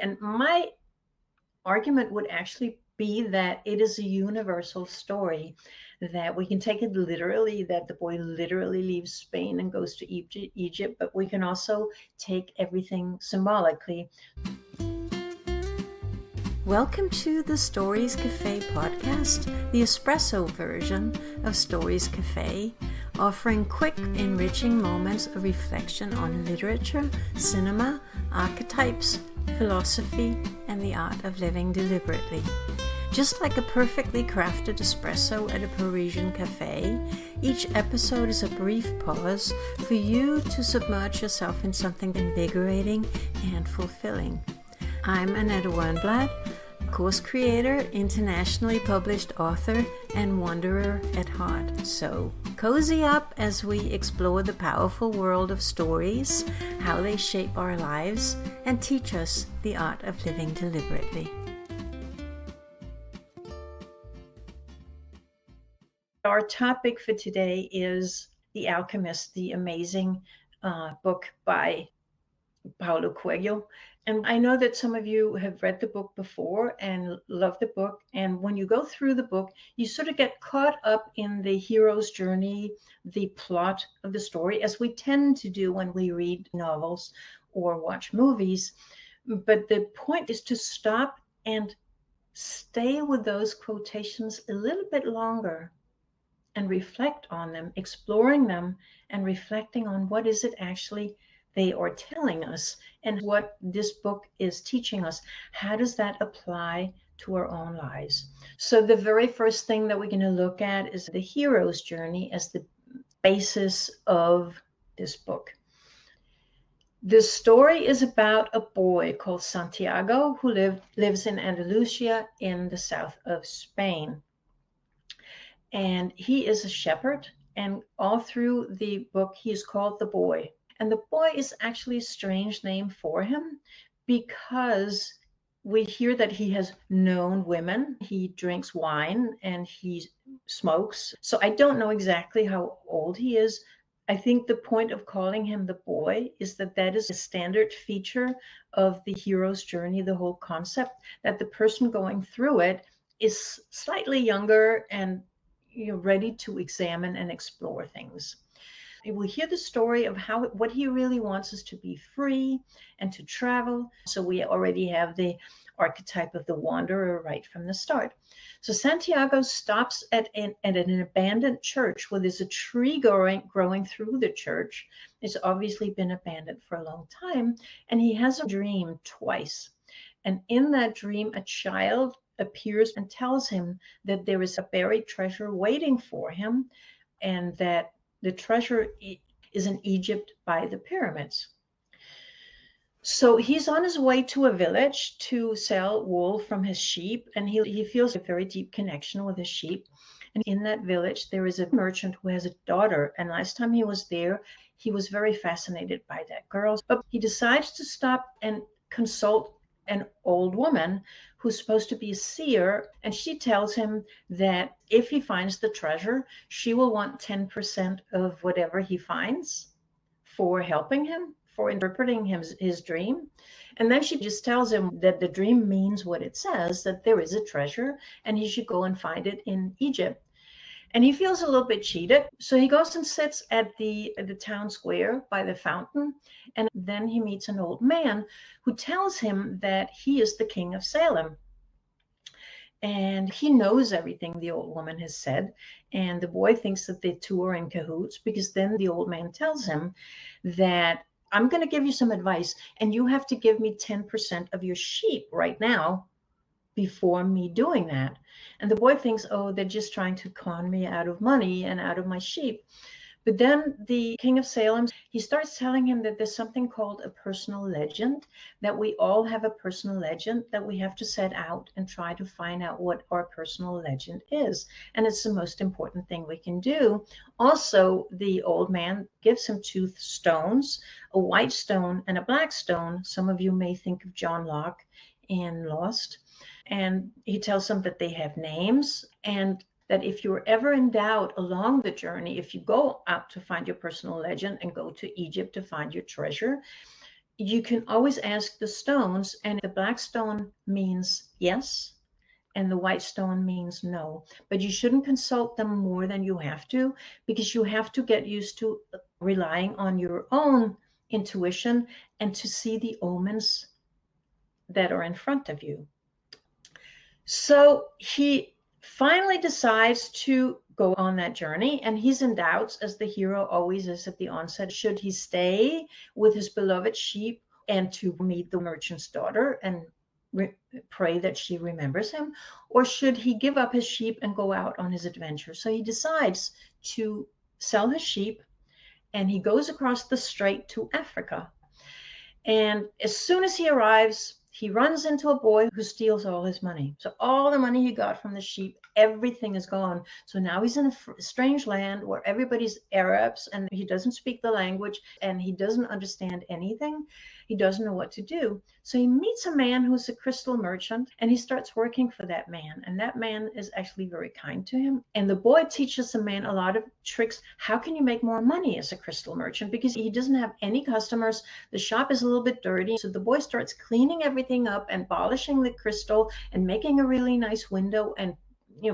And my argument would actually be that it is a universal story, that we can take it literally, that the boy literally leaves Spain and goes to Egypt, but we can also take everything symbolically. Welcome to the Stories Cafe podcast, the espresso version of Stories Cafe, offering quick, enriching moments of reflection on literature, cinema, archetypes, philosophy, and the art of living deliberately. Just like a perfectly crafted espresso at a Parisian cafe, each episode is a brief pause for you to submerge yourself in something invigorating and fulfilling. I'm Annette, course creator, internationally published author, and wanderer at heart. So cozy up as we explore the powerful world of stories, how they shape our lives, and teach us the art of living deliberately. Our topic for today is The Alchemist, the amazing book by Paulo Coelho. And I know that some of you have read the book before and love the book. And when you go through the book, you sort of get caught up in the hero's journey, the plot of the story, as we tend to do when we read novels or watch movies. But the point is to stop and stay with those quotations a little bit longer and reflect on them, exploring them and reflecting on what is it actually they are telling us and what this book is teaching us. How does that apply to our own lives? So the very first thing that we're going to look at is the hero's journey as the basis of this book. The story is about a boy called Santiago who lives in Andalusia in the south of Spain. And he is a shepherd, and all through the book he is called the boy. And the boy is actually a strange name for him because we hear that he has known women, he drinks wine, and he smokes. So I don't know exactly how old he is. I think the point of calling him the boy is that that is a standard feature of the hero's journey, the whole concept, that the person going through it is slightly younger and ready to examine and explore things. We hear the story of what he really wants is to be free and to travel. So we already have the archetype of the wanderer right from the start. So Santiago stops at an abandoned church where there's a tree growing through the church. It's obviously been abandoned for a long time. And he has a dream twice. And in that dream, a child appears and tells him that there is a buried treasure waiting for him and that the treasure is in Egypt by the pyramids. So he's on his way to a village to sell wool from his sheep, and he feels a very deep connection with his sheep. And in that village, there is a merchant who has a daughter. And last time he was there, he was very fascinated by that girl. But he decides to stop and consult an old woman who's supposed to be a seer, and she tells him that if he finds the treasure, she will want 10% of whatever he finds for helping him, for interpreting his dream. And then she just tells him that the dream means what it says, that there is a treasure and he should go and find it in Egypt. And he feels a little bit cheated. So he goes and sits at the town square by the fountain. And then he meets an old man who tells him that he is the king of Salem. And he knows everything the old woman has said. And the boy thinks that the two are in cahoots, because then the old man tells him that I'm going to give you some advice and you have to give me 10% of your sheep right now before me doing that. And the boy thinks, oh, they're just trying to con me out of money and out of my sheep. But then the king of Salem, he starts telling him that there's something called a personal legend, that we all have a personal legend, that we have to set out and try to find out what our personal legend is. And it's the most important thing we can do. Also, the old man gives him two stones, a white stone and a black stone. Some of you may think of John Locke in Lost. And he tells them that they have names, and that if you're ever in doubt along the journey, if you go out to find your personal legend and go to Egypt to find your treasure, you can always ask the stones, and the black stone means yes, and the white stone means no. But you shouldn't consult them more than you have to, because you have to get used to relying on your own intuition and to see the omens that are in front of you. So he finally decides to go on that journey, and he's in doubts, as the hero always is at the onset. Should he stay with his beloved sheep and to meet the merchant's daughter and pray that she remembers him, or should he give up his sheep and go out on his adventure? So he decides to sell his sheep, and he goes across the strait to Africa. And as soon as he arrives, he runs into a boy who steals all his money. So all the money he got from the sheep, everything is gone. So now he's in a strange land where everybody's Arabs and he doesn't speak the language and he doesn't understand anything. He doesn't know what to do. So he meets a man who's a crystal merchant, and he starts working for that man. And that man is actually very kind to him. And the boy teaches the man a lot of tricks. How can you make more money as a crystal merchant? Because he doesn't have any customers. The shop is a little bit dirty. So the boy starts cleaning everything up and polishing the crystal and making a really nice window, and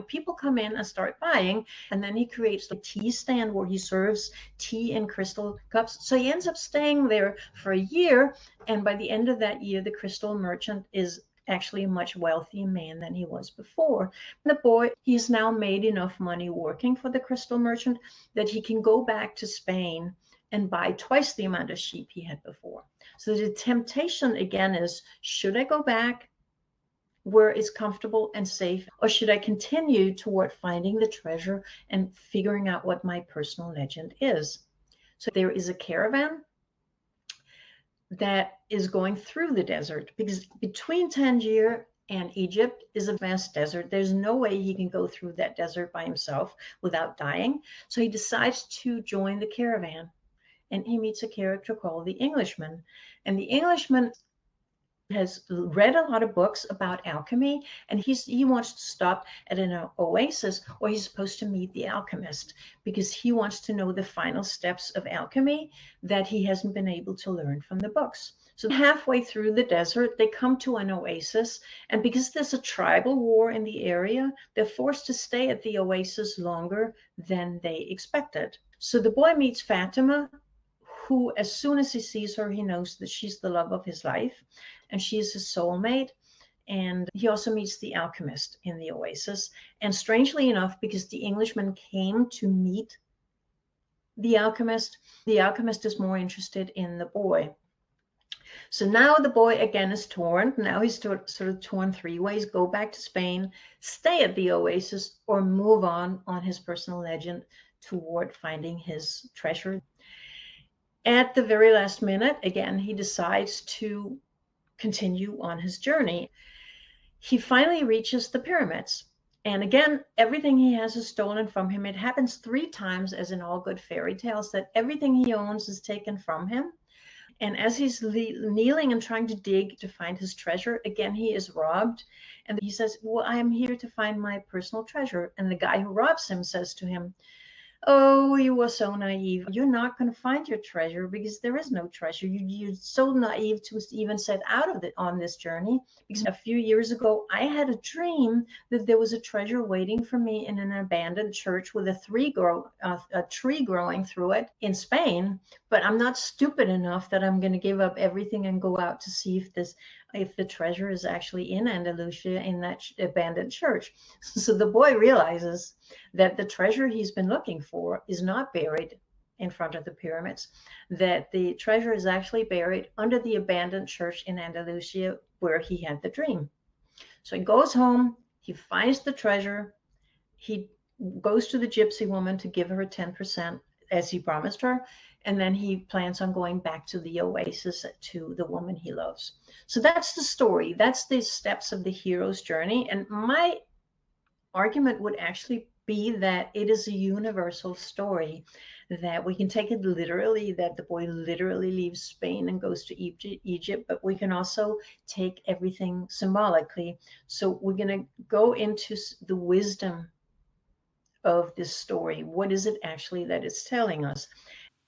people come in and start buying. And then he creates a tea stand where he serves tea in crystal cups. So he ends up staying there for a year. And by the end of that year, the crystal merchant is actually a much wealthier man than he was before. And the boy, he's now made enough money working for the crystal merchant that he can go back to Spain and buy twice the amount of sheep he had before. So the temptation again is, should I go back where it's comfortable and safe, or should I continue toward finding the treasure and figuring out what my personal legend is? So there is a caravan that is going through the desert, because between Tangier and Egypt is a vast desert. There's no way he can go through that desert by himself without dying. So he decides to join the caravan, and he meets a character called the Englishman. And the Englishman has read a lot of books about alchemy, and he wants to stop at an oasis where he's supposed to meet the alchemist, because he wants to know the final steps of alchemy that he hasn't been able to learn from the books. So halfway through the desert, they come to an oasis, and because there's a tribal war in the area, they're forced to stay at the oasis longer than they expected. So the boy meets Fatima, who, as soon as he sees her, he knows that she's the love of his life and she is his soulmate. And he also meets the alchemist in the oasis. And strangely enough, because the Englishman came to meet the alchemist is more interested in the boy. So now the boy again is torn. Now he's sort of torn three ways: go back to Spain, stay at the oasis, or move on his personal legend toward finding his treasure. At the very last minute, again, he decides to continue on his journey. He finally reaches the pyramids. And again, everything he has is stolen from him. It happens 3 times, as in all good fairy tales, that everything he owns is taken from him. And as he's kneeling and trying to dig to find his treasure, again, he is robbed. And he says, well, I am here to find my personal treasure. And the guy who robs him says to him, oh, you are so naive. You're not going to find your treasure, because there is no treasure. You're so naive to even set out of it on this journey. Because a few years ago, I had a dream that there was a treasure waiting for me in an abandoned church with a tree growing through it in Spain. But I'm not stupid enough that I'm going to give up everything and go out to see if the treasure is actually in Andalusia in that abandoned church. So the boy realizes that the treasure he's been looking for is not buried in front of the pyramids, that the treasure is actually buried under the abandoned church in Andalusia where he had the dream. So he goes home, he finds the treasure, he goes to the gypsy woman to give her 10% as he promised her, and then he plans on going back to the oasis to the woman he loves. So that's the story. That's the steps of the hero's journey. And my argument would actually be that it is a universal story, that we can take it literally, that the boy literally leaves Spain and goes to Egypt, but we can also take everything symbolically. So we're going to go into the wisdom of this story. What is it actually that it's telling us?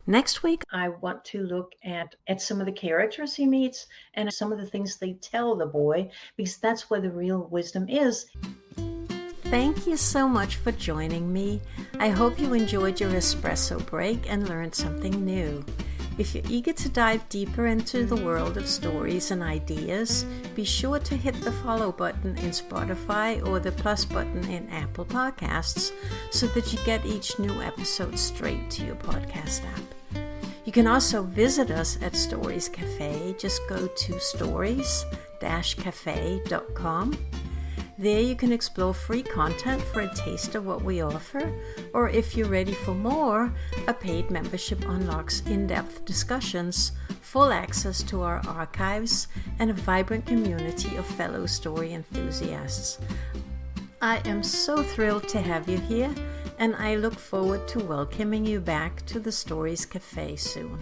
Next week, I want to look at some of the characters he meets and some of the things they tell the boy, because that's where the real wisdom is. thank you so much for joining me. I hope you enjoyed your espresso break and learned something new. If you're eager to dive deeper into the world of stories and ideas, be sure to hit the follow button in Spotify or the plus button in Apple Podcasts so that you get each new episode straight to your podcast app. You can also visit us at Stories Cafe. Just go to stories-cafe.com. There you can explore free content for a taste of what we offer, or if you're ready for more, a paid membership unlocks in-depth discussions, full access to our archives, and a vibrant community of fellow story enthusiasts. I am so thrilled to have you here, and I look forward to welcoming you back to the Stories Cafe soon.